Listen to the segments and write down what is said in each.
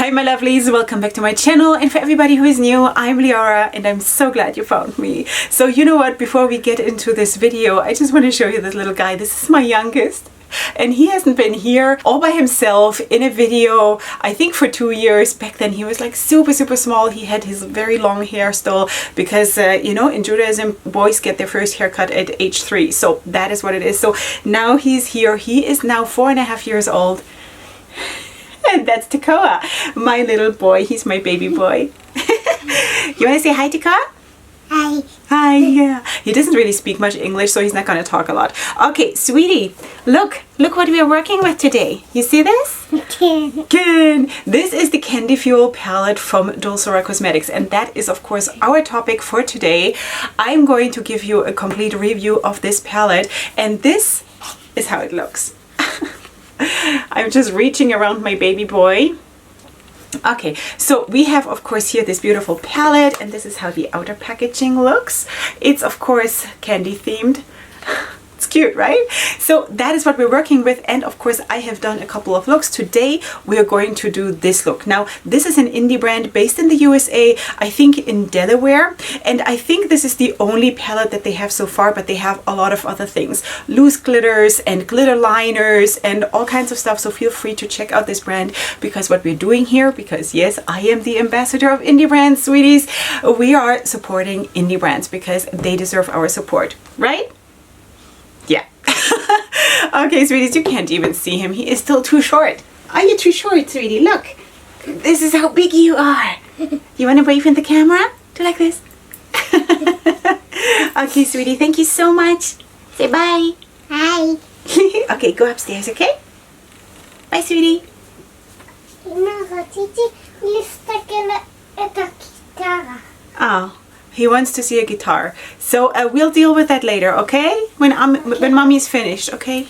Hi my lovelies, welcome back to my channel, and for everybody who is new, I'm Leorah and I'm so glad you found me. So you know what, before we get into this video, I just want to show you this little guy. This is my youngest. And he hasn't been here all by himself in a video, I think for 2 years. Back then he was like super small. He had his very long hair still because, you know, in Judaism, boys get their first haircut at age 3. So that is what it is. So now he's here. He is now 4.5 years old. And that's Tekoa, my little boy. He's my baby boy. You want to say hi, Tekoa? Hi. Hi, yeah. He doesn't really speak much English, so he's not going to talk a lot. Okay, sweetie, look what we are working with today. You see this? Good. This is the Candy Fuel palette from Dulzura Cosmetics, and that is of course our topic for today. I'm going to give you a complete review of this palette, and this is how it looks. I'm just reaching around my baby boy. Okay, so we have of course here this beautiful palette, and this is how the outer packaging looks. It's of course candy themed. It's cute, right? So that is what we're working with, and of course I have done a couple of looks. Today we are going to do this look. Now this is an indie brand based in the USA, I think in Delaware, and I think this is the only palette that they have so far, but they have a lot of other things, loose glitters and glitter liners and all kinds of stuff. So feel free to check out this brand, because what we're doing here, because yes, I am the ambassador of indie brands, sweeties, we are supporting indie brands because they deserve our support, right? Yeah. Okay, sweeties, you can't even see him. He is still too short. Are you too short, sweetie? Look. This is how big you are. You want to wave in the camera? Do like this. Okay, sweetie, thank you so much. Say bye. Hi. Okay, go upstairs, okay? Bye, sweetie. Oh. He wants to see a guitar. So we'll deal with that later, okay? When mommy's finished, okay?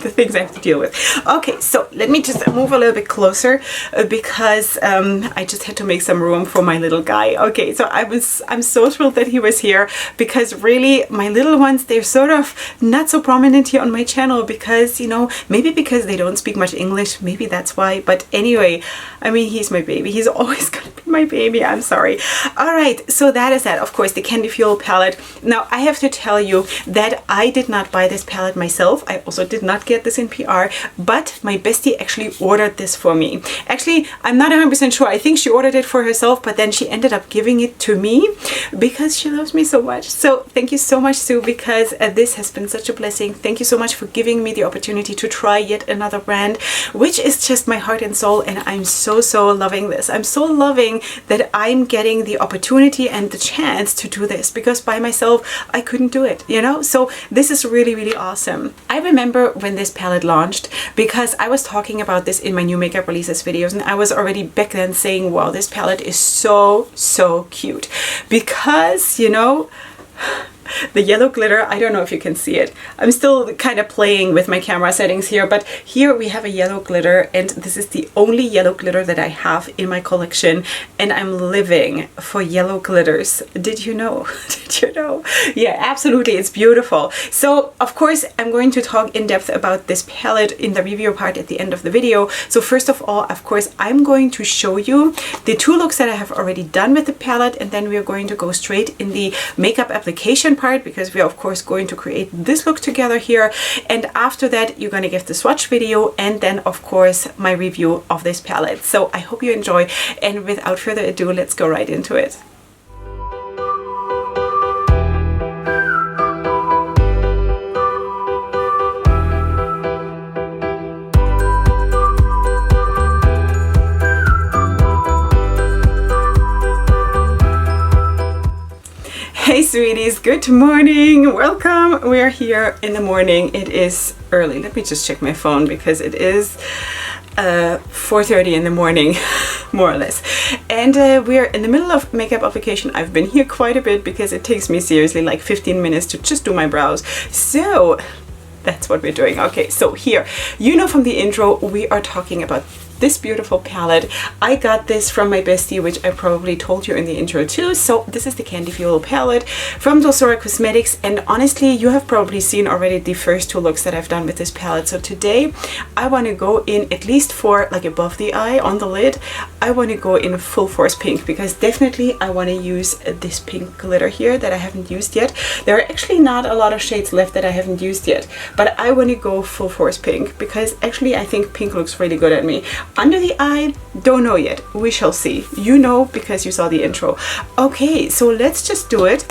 The things I have to deal with. Okay, so let me just move a little bit closer because I just had to make some room for my little guy. Okay, so I'm so thrilled that he was here, because really my little ones, they're sort of not so prominent here on my channel because, you know, maybe because they don't speak much English, maybe that's why. But anyway, I mean, he's my baby. He's always gonna be my baby. I'm sorry. All right, so that is that. Of course, the Candy Fuel palette. Now I have to tell you that I did not buy this palette myself. I also did not get this in PR, but my bestie actually ordered this for me. Actually, I'm not 100% sure. I think she ordered it for herself, but then she ended up giving it to me because she loves me so much. So thank you so much, Sue, because this has been such a blessing. Thank you so much for giving me the opportunity to try yet another brand, which is just my heart and soul, and I'm so loving this. I'm so loving that I'm getting the opportunity and the chance to do this, because by myself I couldn't do it, you know? So this is really awesome. I remember when this palette launched, because I was talking about this in my new makeup releases videos, and I was already back then saying, wow, this palette is so cute, because, you know, the yellow glitter, I don't know if you can see it. I'm still kind of playing with my camera settings here, but here we have a yellow glitter, and this is the only yellow glitter that I have in my collection, and I'm living for yellow glitters. Did you know? Did you know? Yeah, absolutely, it's beautiful. So of course I'm going to talk in depth about this palette in the review part at the end of the video. So first of all, of course, I'm going to show you the 2 looks that I have already done with the palette, and then we're going to go straight in the makeup application part, because we are of course going to create this look together here, and after that you're going to get the swatch video, and then of course my review of this palette. So I hope you enjoy, and without further ado, let's go right into it. Hey sweeties, good morning, welcome. We're here in the morning. It is early. Let me just check my phone, because it is 4:30 in the morning, more or less, and we're in the middle of makeup application. I've been here quite a bit because it takes me seriously like 15 minutes to just do my brows, so that's what we're doing. Okay, so here, you know, from the intro, we are talking about this beautiful palette. I got this from my bestie, which I probably told you in the intro too. So this is the Candy Fuel palette from Dulzura Cosmetics, and honestly you have probably seen already the first two looks that I've done with this palette. So today I want to go in, at least for like above the eye on the lid, I want to go in full force pink, because definitely I want to use this pink glitter here that I haven't used yet. There are actually not a lot of shades left that I haven't used yet, but I want to go full force pink because actually I think pink looks really good at me. Under the eye, don't know yet, we shall see. You know, because you saw the intro. Okay, so let's just do it,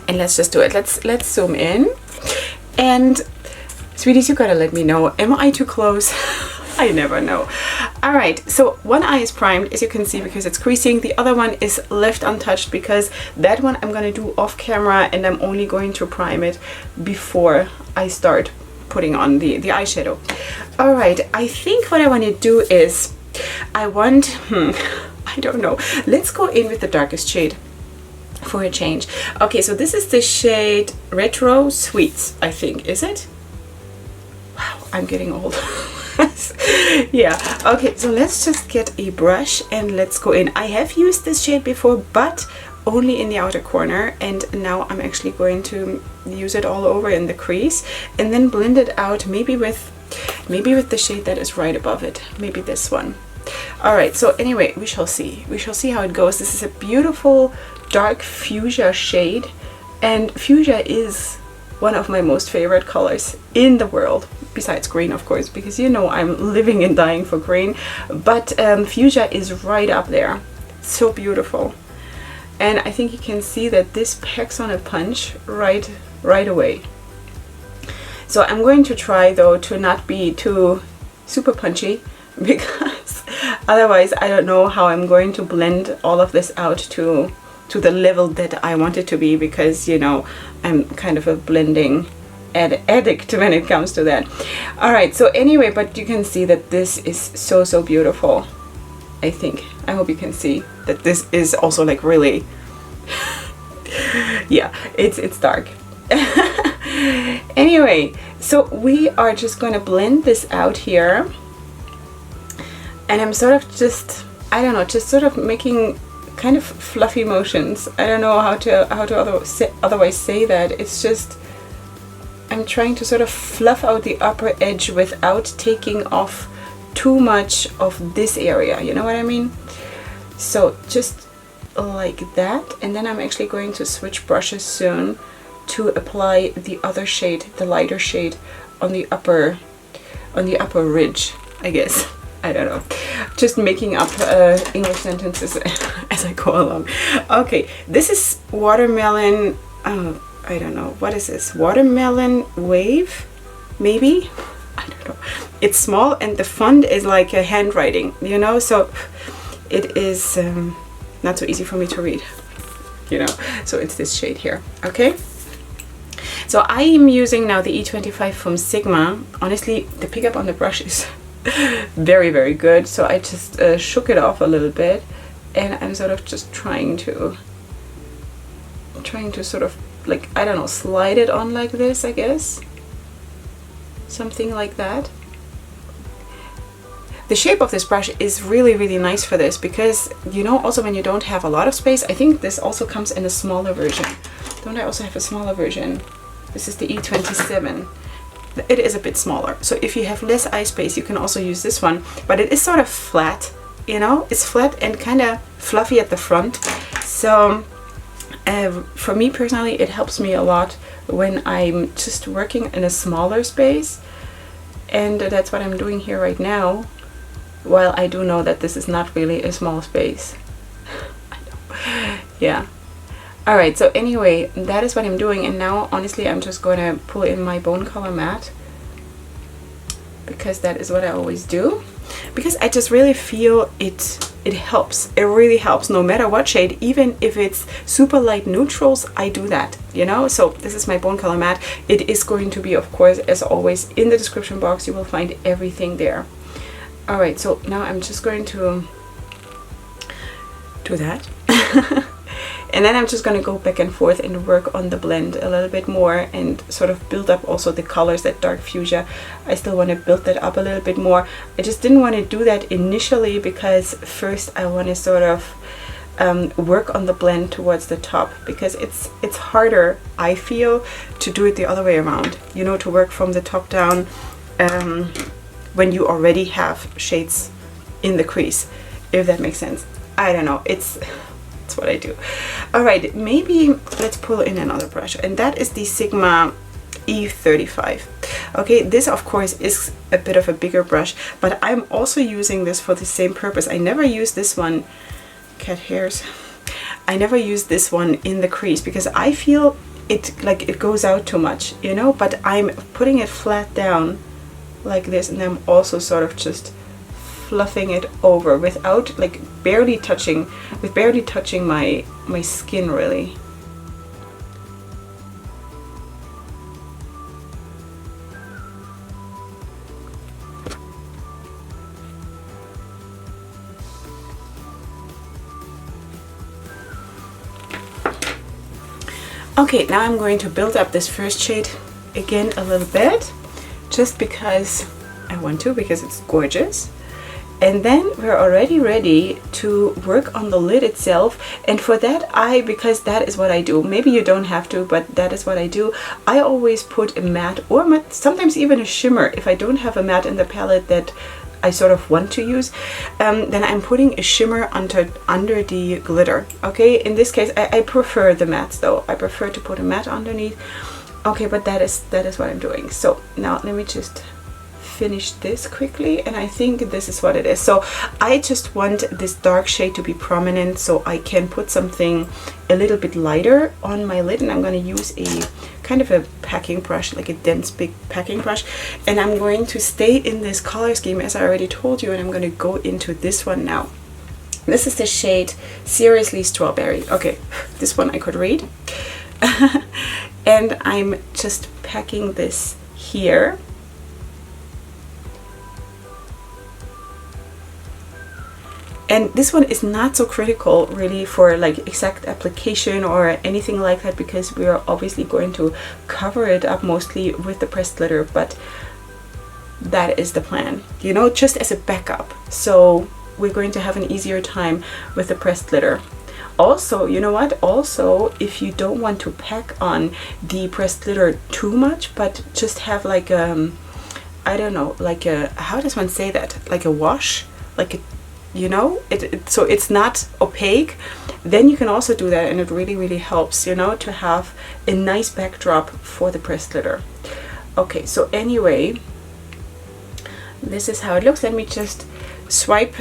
and let's zoom in. And sweeties, you gotta let me know, am I too close? I never know. All right, so one eye is primed, as you can see, because it's creasing. The other one is left untouched because that one I'm gonna do off camera, and I'm only going to prime it before I start putting on the eyeshadow. All right, I think what I want to do is I don't know, let's go in with the darkest shade for a change. Okay, so this is the shade Retro Sweets, I think, is it? Wow, I'm getting old. Yeah, okay, so let's just get a brush and let's go in. I have used this shade before, but only in the outer corner, and now I'm actually going to use it all over in the crease and then blend it out, maybe with the shade that is right above it, maybe this one. All right, so anyway, we shall see how it goes. This is a beautiful dark fuchsia shade, and fuchsia is one of my most favorite colors in the world, besides green, of course, because you know I'm living and dying for green, but fuchsia is right up there. So beautiful. And I think you can see that this packs on a punch right away. So I'm going to try though to not be too super punchy, because otherwise I don't know how I'm going to blend all of this out to the level that I want it to be, because you know I'm kind of a blending addict when it comes to that. All right, so anyway, but you can see that this is so beautiful. I hope you can see that this is also like really yeah, it's dark. Anyway, so we are just going to blend this out here, and I'm sort of just, I don't know, just sort of making kind of fluffy motions. I don't know how to otherwise say that. It's just I'm trying to sort of fluff out the upper edge without taking off too much of this area, you know what I mean? So just like that, and then I'm actually going to switch brushes soon to apply the other shade, the lighter shade, on the upper ridge, I guess. I don't know, just making up English sentences as I go along. Okay, this is watermelon, I don't know, what is this? Watermelon Wave, maybe? I don't know. It's small and the font is like a handwriting, you know, so it is not so easy for me to read, you know, so it's this shade here. Okay, so I am using now the E25 from Sigma. Honestly, the pickup on the brush is very good, so I just shook it off a little bit, and I'm sort of just trying to sort of, like, I don't know, slide it on like this, I guess, something like that. The shape of this brush is really nice for this, because you know, also when you don't have a lot of space, I think this also comes in a smaller version. Don't I also have a smaller version? This is the E27. It is a bit smaller, so if you have less eye space you can also use this one, but it is sort of flat, you know, it's flat and kind of fluffy at the front. So for me personally, it helps me a lot when I'm just working in a smaller space, and that's what I'm doing here right now, while I do know that this is not really a small space. I know. Yeah. Alright, so anyway, that is what I'm doing, and now honestly I'm just going to pull in my bone color matte, because that is what I always do, because I just really feel it helps. It really helps no matter what shade, even if it's super light neutrals, I do that, you know. So this is my bone color matte. It is going to be, of course, as always, in the description box. You will find everything there. Alright, so now I'm just going to do that. And then I'm just going to go back and forth and work on the blend a little bit more and sort of build up also the colors. That dark fuchsia, I still want to build that up a little bit more. I just didn't want to do that initially because first I want to sort of work on the blend towards the top, because it's harder, I feel, to do it the other way around, you know, to work from the top down when you already have shades in the crease, if that makes sense. I don't know, it's what I do. All right, maybe let's pull in another brush, and that is the Sigma E35. Okay, this of course is a bit of a bigger brush, but I'm also using this for the same purpose. I never use this one, cat hairs, I never use this one in the crease because I feel it goes out too much, you know, but I'm putting it flat down like this, and I'm also sort of just fluffing it over without like barely touching my skin really. Okay, now I'm going to build up this first shade again a little bit, just because I want to, because it's gorgeous. And then we're already ready to work on the lid itself. And for that, because that is what I do. Maybe you don't have to, but that is what I do. I always put a matte or matte, sometimes even a shimmer. If I don't have a matte in the palette that I sort of want to use, then I'm putting a shimmer under the glitter. Okay, in this case, I prefer the mattes though. I prefer to put a matte underneath. Okay, but that is what I'm doing. So now let me just finish this quickly, and I think this is what it is. So I just want this dark shade to be prominent so I can put something a little bit lighter on my lid, and I'm going to use a kind of a packing brush, like a dense big packing brush, and I'm going to stay in this color scheme as I already told you, and I'm going to go into this one now. This is the shade Seriously Strawberry. Okay, this one I could read. And I'm just packing this here. And this one is not so critical really for like exact application or anything like that, because we are obviously going to cover it up mostly with the pressed glitter, but that is the plan, you know, just as a backup. So we're going to have an easier time with the pressed glitter. Also, you know what, also if you don't want to pack on the pressed glitter too much, but just have like I don't know, like a, how does one say that, like a wash, like a, you know, so it's not opaque, then you can also do that, and it really helps, you know, to have a nice backdrop for the pressed glitter. Okay, so anyway, this is how it looks. Let me just sweep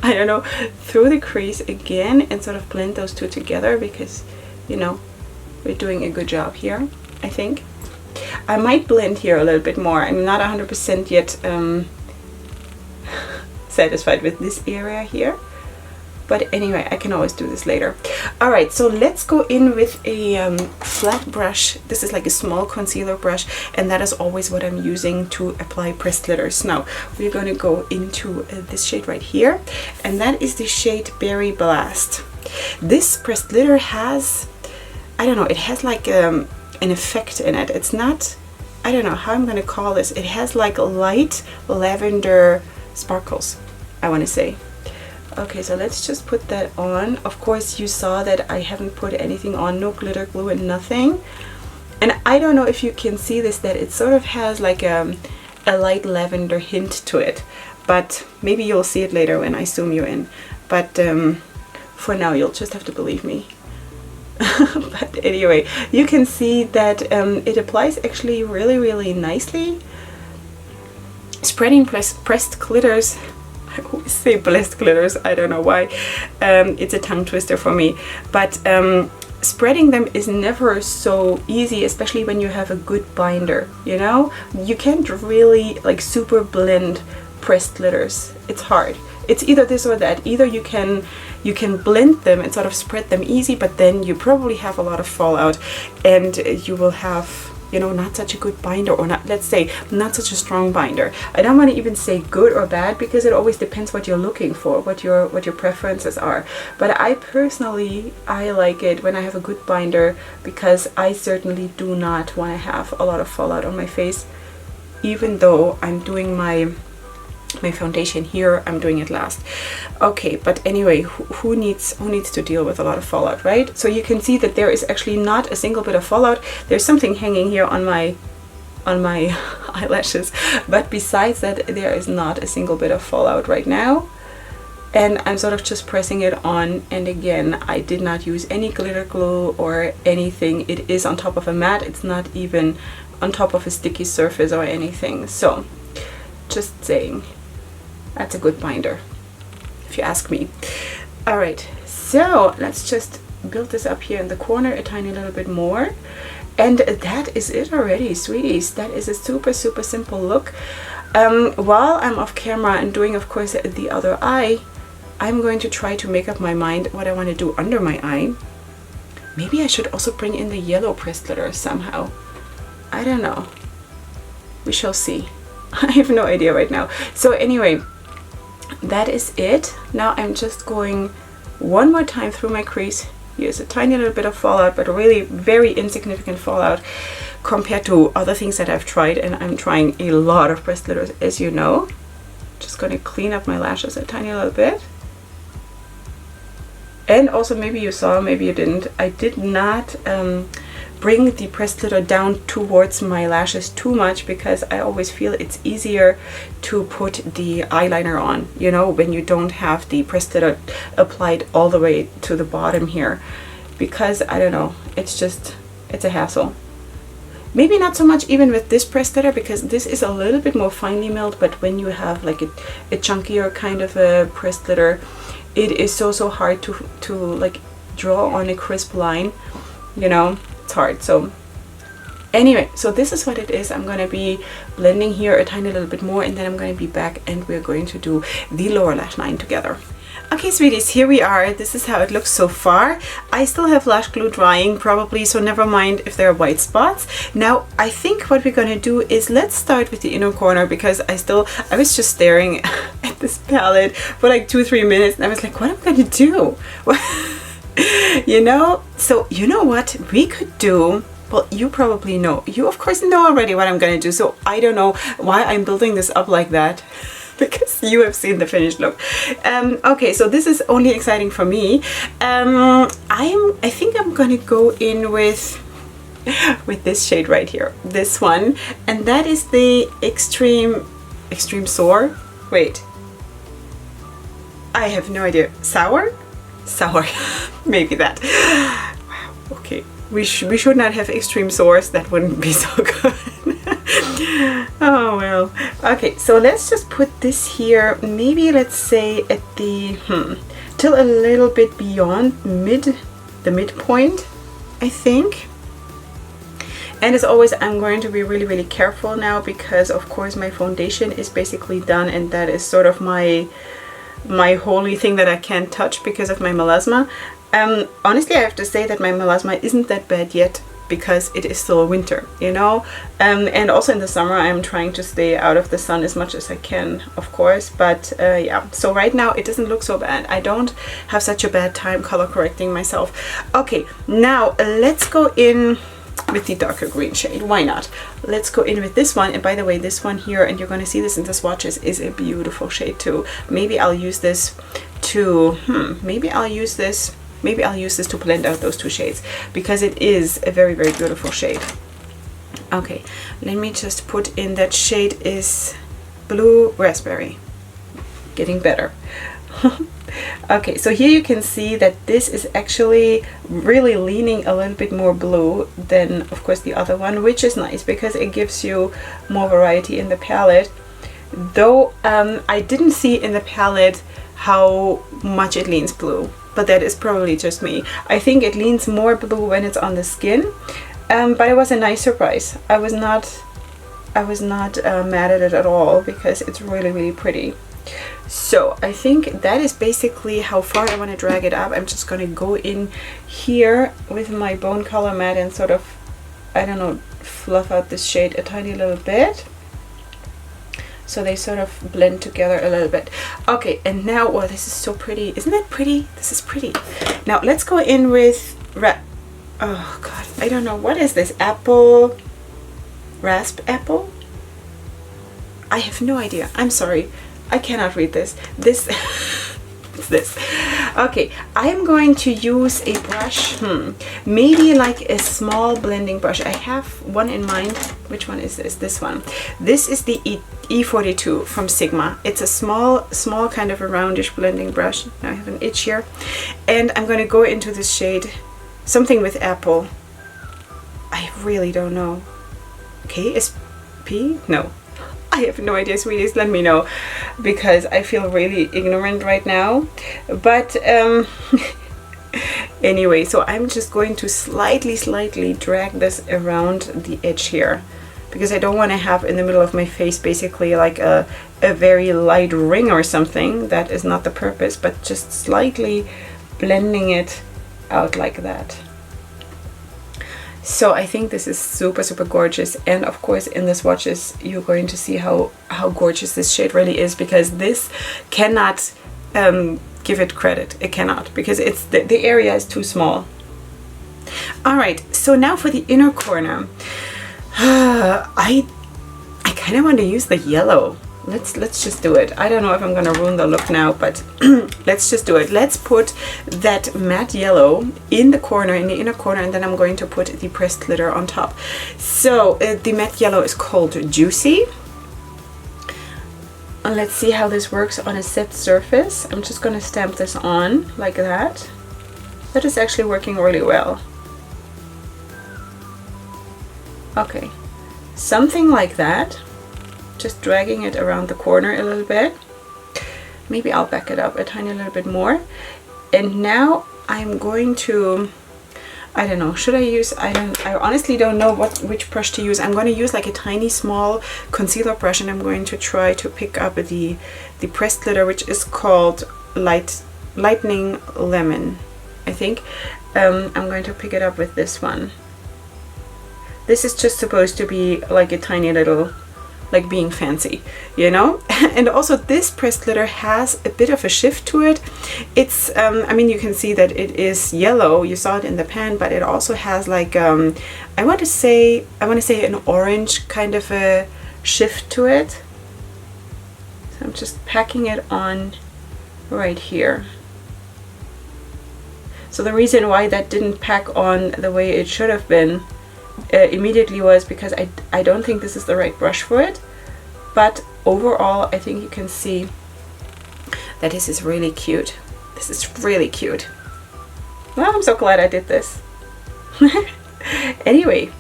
I don't know, through the crease again and sort of blend those two together, because, you know, we're doing a good job here, I think. I might blend here a little bit more. I'm not 100% yet satisfied with this area here, but anyway, I can always do this later. All right, so let's go in with a flat brush. This is like a small concealer brush, and that is always what I'm using to apply pressed glitters. Now we're going to go into this shade right here, and that is the shade Berry Blast. This pressed glitter has, I don't know, it has like an effect in it. It's not, I don't know how I'm going to call this. It has like light lavender sparkles, I want to say. Okay, so let's just put that on. Of course, you saw that I haven't put anything on, no glitter glue and nothing. And I don't know if you can see this, that it sort of has like a light lavender hint to it, but maybe you'll see it later when I zoom you in. But for now, you'll just have to believe me. But anyway, you can see that it applies actually really nicely. Spreading pressed glitters, I always say blessed glitters, I don't know why, it's a tongue twister for me, but spreading them is never so easy, especially when you have a good binder, you know? You can't really like super blend pressed glitters, it's hard. It's either this or that. Either you can blend them and sort of spread them easy, but then you probably have a lot of fallout, and you will have you know, not such a good binder, or not, let's say, not such a strong binder. I don't want to even say good or bad, because it always depends what you're looking for, what your preferences are. But I personally, I like it when I have a good binder, because I certainly do not want to have a lot of fallout on my face, even though I'm doing my foundation here. I'm doing it last. Okay, but anyway, who needs to deal with a lot of fallout, right? So you can see that there is actually not a single bit of fallout. There's something hanging here on my eyelashes, but besides that, there is not a single bit of fallout right now. And I'm sort of just pressing it on, and again, I did not use any glitter glue or anything. It is on top of a mat. It's not even on top of a sticky surface or anything. So just saying, that's a good binder, if you ask me. All right, so let's just build this up here in the corner a tiny little bit more, and that is it already, sweeties. That is a super simple look. While I'm off camera and doing, of course, the other eye, I'm going to try to make up my mind what I want to do under my eye. Maybe I should also bring in the yellow pressed glitter somehow. I don't know, we shall see. I have no idea right now. So anyway, that is it. Now I'm just going one more time through my crease. Here's a tiny little bit of fallout, but really very insignificant fallout compared to other things that I've tried, and I'm trying a lot of pressed glitters, as you know. Just going to clean up my lashes a tiny little bit. And also, maybe you saw, maybe you didn't, I did not bring the pressed glitter down towards my lashes too much, because I always feel it's easier to put the eyeliner on, you know, when you don't have the pressed glitter applied all the way to the bottom here, because I don't know, it's a hassle. Maybe not so much even with this pressed glitter, because this is a little bit more finely milled, but when you have like a chunkier kind of a pressed glitter, it is so hard to like draw on a crisp line, you know. It's hard. So anyway, so this is what it is. I'm going to be blending here a tiny little bit more, and then I'm going to be back and we're going to do the lower lash line together. Okay, sweeties, here we are. This is how it looks so far. I still have lash glue drying probably, so never mind if there are white spots. Now, I think what we're going to do is let's start with the inner corner, because I was just staring at this palette for like 2-3 minutes, and I was like, what am I going to do? You know, so you know what we could do? Well, you probably know. You of course know already what I'm going to do, so I don't know why I'm building this up like that, because you have seen the finished look. Okay, so this is only exciting for me. I think I'm going to go in with this shade right here, this one, and that is the extreme sour. Wait, I have no idea. Sour, maybe that. Wow. Okay, we should not have extreme sours. That wouldn't be so good. Oh well. Okay, so let's just put this here. Maybe let's say at the till a little bit beyond the midpoint, I think. And as always, I'm going to be really careful now, because of course my foundation is basically done, and that is sort of my holy thing that I can't touch because of my melasma. Honestly, I have to say that my melasma isn't that bad yet, because it is still winter, you know. And also in the summer I'm trying to stay out of the sun as much as I can, of course, but yeah, so right now it doesn't look so bad. I don't have such a bad time color correcting myself. Okay, now let's go in with the darker green shade. Why not? Let's go in with this one. And by the way, this one here, and you're going to see this in the swatches, is a beautiful shade too. Maybe I'll use this to maybe I'll use this to blend out those two shades, because it is a very beautiful shade. Okay, let me just put in, that shade is Blue Raspberry. Getting better. Okay, so here you can see that this is actually really leaning a little bit more blue than, of course, the other one, which is nice because it gives you more variety in the palette. Though I didn't see in the palette how much it leans blue, but that is probably just me. I think it leans more blue when it's on the skin, but it was a nice surprise. I was not mad at it at all, because it's really pretty. So I think that is basically how far I want to drag it up. I'm just going to go in here with my bone color mat and sort of I don't know, fluff out this shade a tiny little bit, so they sort of blend together a little bit. Okay, and now, oh, this is so pretty. Isn't that pretty? This is pretty. Now let's go in with oh god, I don't know, what is this? Apple, rasp apple? I have no idea. I'm sorry, I cannot read this. This this. Okay, I am going to use a brush, maybe like a small blending brush. I have one in mind. Which one is this? This one. This is the E42 from Sigma. It's a small kind of a roundish blending brush. Now I have an itch here, and I'm going to go into this shade, something with apple. I really don't know. KSP? No. I have no idea, sweeties. Let me know, because I feel really ignorant right now. But anyway, so I'm just going to slightly drag this around the edge here, because I don't want to have in the middle of my face basically like a very light ring or something. That is not the purpose, but just slightly blending it out like that. So I think this is super gorgeous, and of course in the swatches you're going to see how gorgeous this shade really is, because this cannot give it credit. It cannot, because it's the area is too small. All right, so now for the inner corner, I kind of want to use the yellow. Let's just do it. I don't know if I'm gonna ruin the look now, but let's just do it. Let's put that matte yellow in the corner, in the inner corner, and then I'm going to put the pressed glitter on top. So the matte yellow is called Juicy. And let's see how this works on a set surface. I'm just gonna stamp this on like that. That is actually working really well. Okay, something like that. Just dragging it around the corner a little bit. Maybe I'll back it up a tiny little bit more. And now I'm going to, I don't know, should I use, I honestly don't know which brush to use. I'm going to use like a tiny small concealer brush, and I'm going to try to pick up the pressed glitter, which is called Lightning Lemon, I think. I'm going to pick it up with this one. This is just supposed to be like a tiny little, like being fancy, you know. And also this pressed glitter has a bit of a shift to it. It's I mean, you can see that it is yellow, you saw it in the pan, but it also has like I want to say an orange kind of a shift to it. So I'm just packing it on right here. So the reason why that didn't pack on the way it should have been immediately was because I don't think this is the right brush for it. But overall, I think you can see that this is really cute. This is really cute. Well, I'm so glad I did this. Anyway,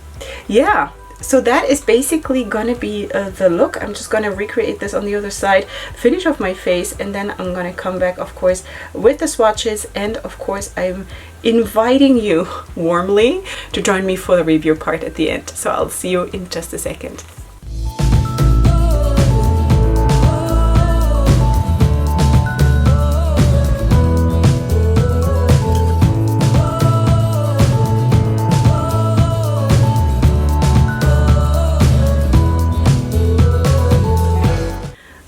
yeah, so that is basically gonna be the look. I'm just gonna recreate this on the other side, finish off my face, and then I'm gonna come back, of course, with the swatches. And of course, I'm inviting you warmly to join me for the review part at the end. So I'll see you in just a second.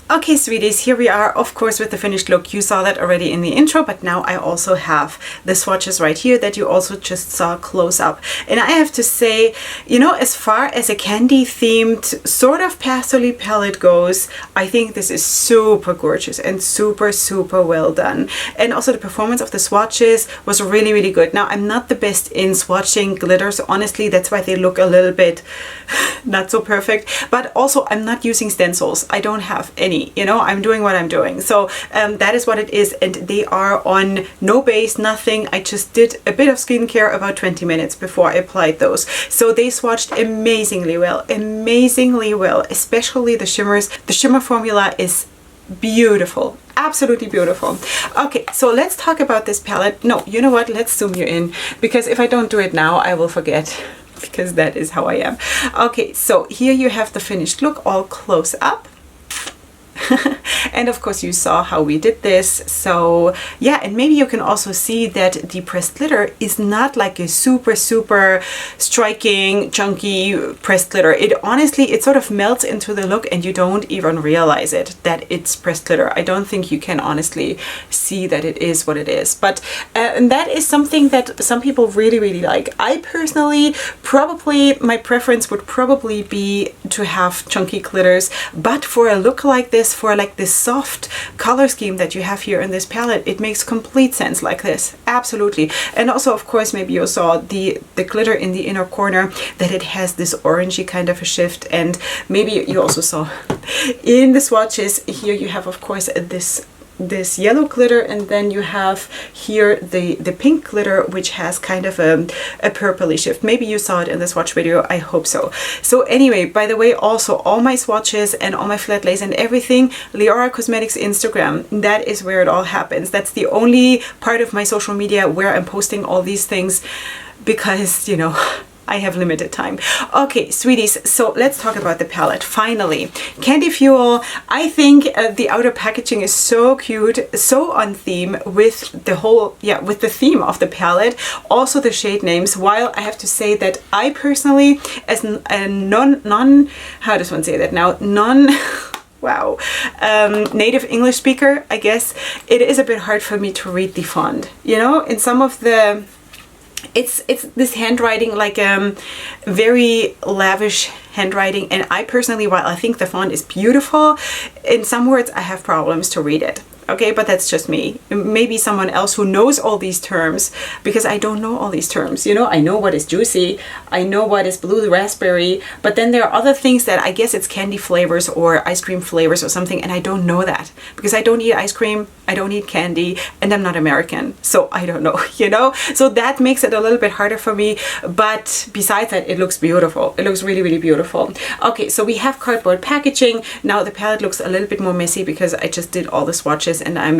Okay, sweeties, here we are, of course, with the finished look. You saw that already in the intro, but now I also have the swatches right here that you also just saw close up. And I have to say, you know, as far as a candy themed sort of pastel palette goes, I think this is super gorgeous and super well done. And also the performance of the swatches was really good. Now, I'm not the best in swatching glitters, honestly. That's why they look a little bit not so perfect. But also, I'm not using stencils. I don't have any. You know, I'm doing what I'm doing. So that is what it is. And they are on no base, nothing. I just did a bit of skincare about 20 minutes before I applied those. So they swatched amazingly well, especially the shimmers. The shimmer formula is beautiful, absolutely beautiful. Okay, so let's talk about this palette. No, you know what? Let's zoom you in, because if I don't do it now, I will forget, because that is how I am. Okay, so here you have the finished look all close up. And of course you saw how we did this. So yeah, and maybe you can also see that the pressed glitter is not like a super striking chunky pressed glitter. It honestly, it sort of melts into the look and you don't even realize it that it's pressed glitter. I don't think you can honestly see that it is what it is, but and that is something that some people really like. I personally, probably my preference would probably be to have chunky glitters, but for a look like this, for like this soft color scheme that you have here in this palette, it makes complete sense like this. Absolutely. And also, of course, maybe you saw the glitter in the inner corner, that it has this orangey kind of a shift. And maybe you also saw in the swatches here, you have of course this yellow glitter, and then you have here the pink glitter, which has kind of a purpley shift. Maybe you saw it in the swatch video, I hope so. So anyway, by the way, also all my swatches and all my flat lays and everything, Leorah Cosmetics Instagram, that is where it all happens. That's the only part of my social media where I'm posting all these things, because, you know, I have limited time. Okay, sweeties, so let's talk about the palette. Finally, Candy Fuel. I think the outer packaging is so cute, so on theme with the whole, with the theme of the palette. Also the shade names, while I have to say that I personally, as a how does one say that now? Wow, native English speaker, I guess, it is a bit hard for me to read the font. You know, in some of the, it's this handwriting, like very lavish handwriting, and I personally, while I think the font is beautiful, in some words I have problems to read it. Okay, but that's just me. Maybe someone else who knows all these terms, because I don't know all these terms. You know, I know what is juicy, I know what is blue raspberry, but then there are other things that I guess it's candy flavors or ice cream flavors or something, and I don't know that because I don't eat ice cream, I don't eat candy, and I'm not American, so I don't know, you know? So that makes it a little bit harder for me, but besides that, it looks beautiful. It looks really beautiful. Okay, so we have cardboard packaging. Now the palette looks a little bit more messy because I just did all the swatches and I'm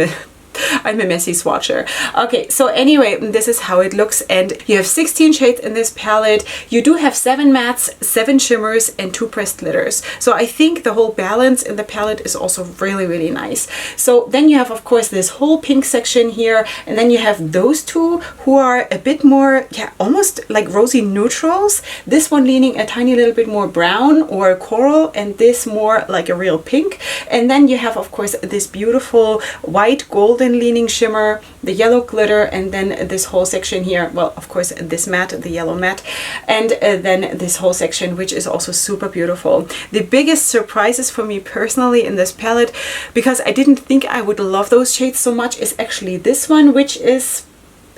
a messy swatcher. Okay, so anyway, this is how it looks, and you have 16 shades in this palette. You do have 7 mattes, 7 shimmers, and 2 pressed glitters. So I think the whole balance in the palette is also really nice. So then you have, of course, this whole pink section here, and then you have those two who are a bit more, almost like rosy neutrals. This one leaning a tiny little bit more brown or coral, and this more like a real pink. And then you have, of course, this beautiful white golden leaning shimmer, the yellow glitter, and then this whole section here, well, of course, this matte, the yellow matte, and then this whole section, which is also super beautiful. The biggest surprises for me personally in this palette, because I didn't think I would love those shades so much, is actually this one, which is,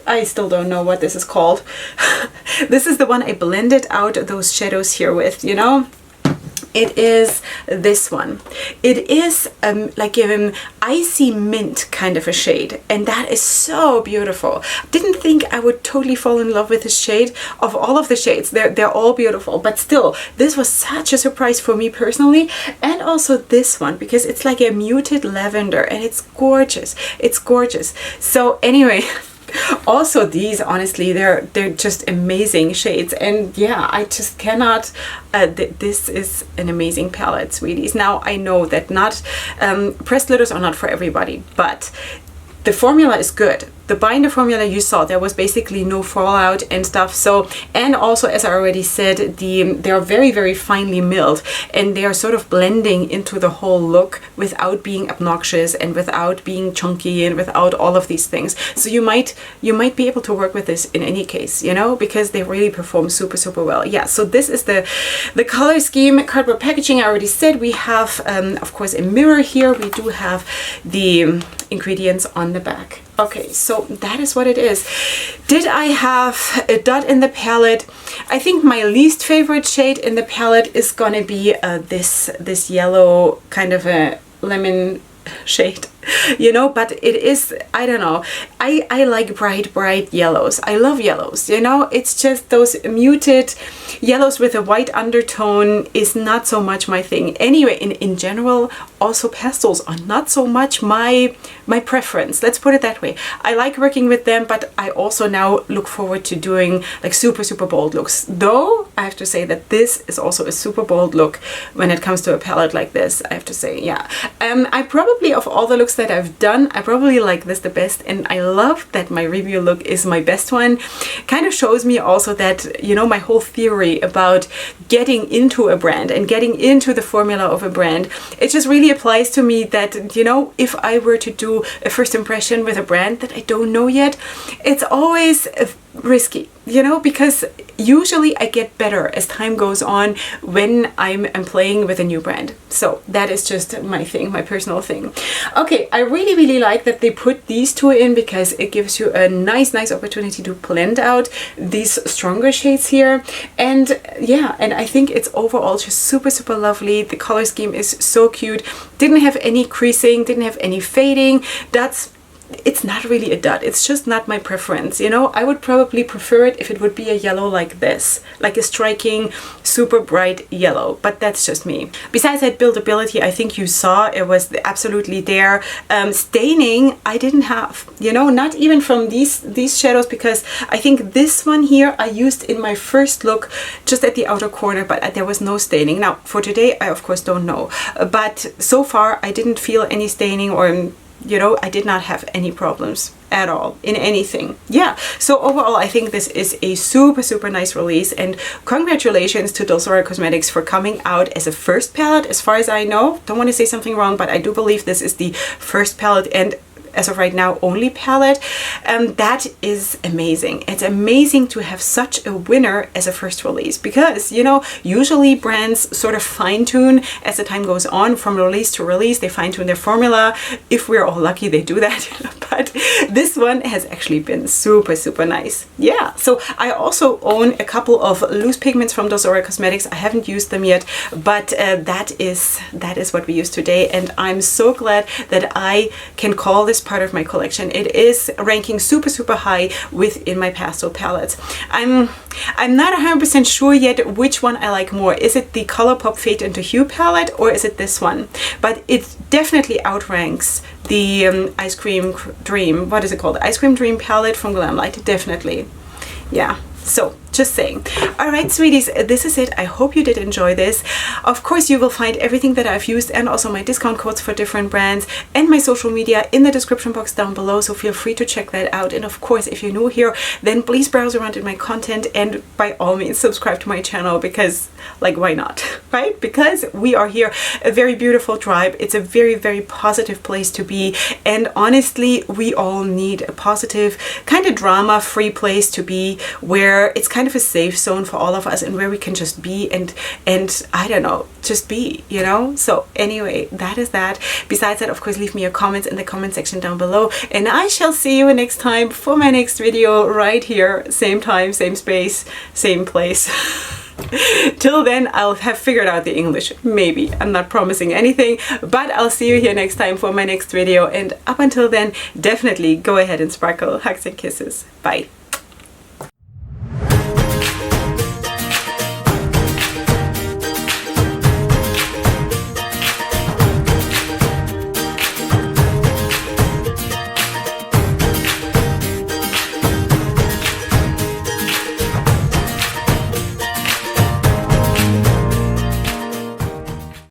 I still don't know what this is called. This is the one I blended out those shadows here with, you know? It is this one. It is like an icy mint kind of a shade, and that is so beautiful. Didn't think I would totally fall in love with this shade. Of all of the shades, they're all beautiful, but still, this was such a surprise for me personally, and also this one, because it's like a muted lavender, and it's gorgeous. It's gorgeous. So anyway, also these, honestly, they're just amazing shades, and yeah, I just cannot this is an amazing palette, sweeties. Now I know that not pressed glitters are not for everybody, but the formula is good. The binder formula you saw, there was basically no fallout and stuff. So, and also, as I already said, they are very finely milled, and they are sort of blending into the whole look without being obnoxious and without being chunky and without all of these things. So you might be able to work with this in any case, you know, because they really perform super well. Yeah, so this is the color scheme. Cardboard packaging, I already said. We have of course a mirror here. We do have the ingredients on the back. Okay, so that is what it is. Did I have a dot in the palette? I think my least favorite shade in the palette is gonna be this yellow kind of a lemon shade, you know, but it is, I don't know, I like bright yellows. I love yellows, you know. It's just those muted yellows with a white undertone is not so much my thing. Anyway, in general, also pastels are not so much my preference. Let's put it that way. I like working with them, but I also now look forward to doing like super bold looks. Though I have to say that this is also a super bold look when it comes to a palette like this, I have to say, yeah. I probably, of all the looks that I've done, I probably like this the best, and I love that my review look is my best one. Kind of shows me also that, you know, my whole theory about getting into a brand and getting into the formula of a brand, it just really applies to me that, you know, if I were to do a first impression with a brand that I don't know yet, it's always risky, you know, because usually I get better as time goes on when I'm playing with a new brand. So that is just my thing, my personal thing. Okay, I really like that they put these two in because it gives you a nice opportunity to blend out these stronger shades here. And yeah, and I think it's overall just super lovely. The color scheme is so cute. Didn't have any creasing, didn't have any fading. It's not really a dud. It's just not my preference, you know. I would probably prefer it if it would be a yellow like this, like a striking, super bright yellow, but that's just me. Besides that, buildability, I think you saw it was absolutely there. Staining, I didn't have, you know, not even from these shadows, because I think this one here I used in my first look just at the outer corner, but there was no staining. Now for today, I of course don't know, but so far I didn't feel any staining, or you know, I did not have any problems at all in anything. Yeah, so overall I think this is a super nice release, and congratulations to Dulzura Cosmetics for coming out as a first palette, as far as I know. Don't want to say something wrong, but I do believe this is the first palette, and as of right now only palette. That is amazing. It's amazing to have such a winner as a first release, because, you know, usually brands sort of fine-tune as the time goes on from release to release. They fine-tune their formula. If we're all lucky, they do that. But this one has actually been super nice. Yeah, so I also own a couple of loose pigments from Dulzura Cosmetics. I haven't used them yet, but that is what we use today, and I'm so glad that I can call this part of my collection. It is ranking super high within my pastel palettes. I'm not 100% sure yet which one I like more. Is it the Colourpop Fade into Hue palette, or is it this one? But it definitely outranks the Ice Cream Dream, what is it called? Ice Cream Dream palette from Glamlight, definitely. Yeah, so just saying. All right, sweeties, this is it. I hope you did enjoy this. Of course, you will find everything that I've used and also my discount codes for different brands and my social media in the description box down below, so feel free to check that out. And of course, if you're new here, then please browse around in my content, and by all means subscribe to my channel, because like, why not, right? Because we are here, a very beautiful tribe. It's a very positive place to be, and honestly, we all need a positive, kind of drama-free place to be, where it's kind of a safe zone for all of us, and where we can just be and I don't know, just be, you know. So anyway, that is that. Besides that, of course, leave me your comments in the comment section down below, and I shall see you next time for my next video right here, same time, same space, same place. Till then, I'll have figured out the English, maybe. I'm not promising anything, but I'll see you here next time for my next video, and up until then, definitely go ahead and sparkle. Hugs and kisses. Bye.